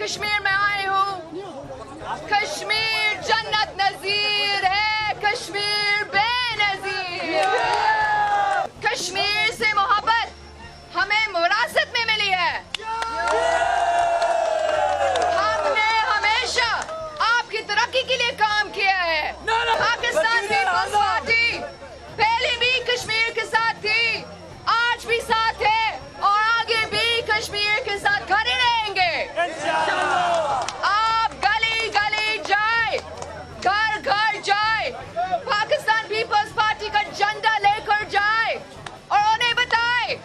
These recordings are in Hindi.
कश्मीर में आई हूँ। कश्मीर जन्नत नजीर है, कश्मीर बेनजीर। कश्मीर से मोहब्बत हमें विरासत में मिली है। हमने हमेशा आपकी तरक्की के लिए काम किया है। पाकिस्तान पीपल्स पार्टी पहले भी कश्मीर के साथ थी, आज भी साथ है और आगे भी कश्मीर के साथ खड़े रहेंगे। आप गली गली जाए, घर घर जाए, पाकिस्तान पीपल्स पार्टी का झंडा लेकर जाए और उन्हें बताए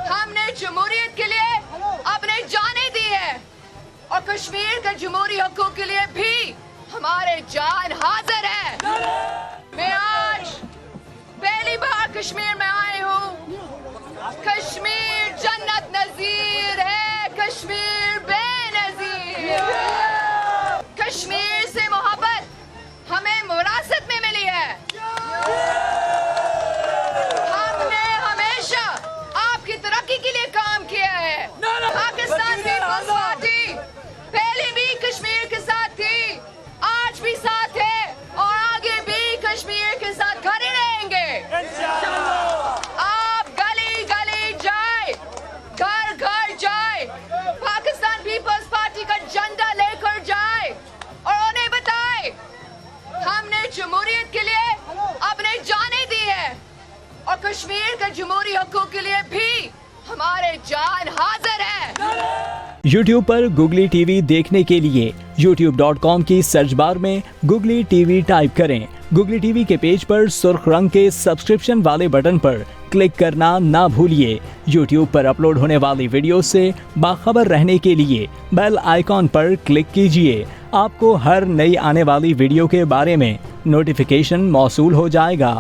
हमने जमहूरियत के लिए अपने जाने दी है और कश्मीर के जमहूरी हकों के लिए भी हमारे जान हाजिर है। मैं आज पहली बार कश्मीर में आई हूँ। कश्मीर जन्नत नजीर है, कश्मीर बेनजीर। कश्मीर से मोहब्बत हमें विरासत में मिली है। हमने हमेशा आपकी तरक्की के लिए काम किया है। पाकिस्तान पीपल्स पार्टी पहले भी कश्मीर के साथ थी, आज भी साथ है और आगे भी कश्मीर के साथ खड़े रहेंगे। आप गली गली जाए, घर घर जाए, पाकिस्तान पीपल्स पार्टी का झंडा लेकर जाए और उन्हें बताए हमने जमहूरियत के लिए अपने जाने दी है और कश्मीर के जमहूरी हकों के लिए भी हमारे जान हाजिर है। YouTube पर गुगली टीवी देखने के लिए youtube.com की सर्च बार में गुगली टीवी टाइप करें। गुगली टीवी के पेज पर सुर्ख रंग के सब्सक्रिप्शन वाले बटन पर क्लिक करना ना भूलिए। YouTube पर अपलोड होने वाली वीडियो से बाखबर रहने के लिए बेल आइकॉन पर क्लिक कीजिए। आपको हर नई आने वाली वीडियो के बारे में नोटिफिकेशन मौसूल हो जाएगा।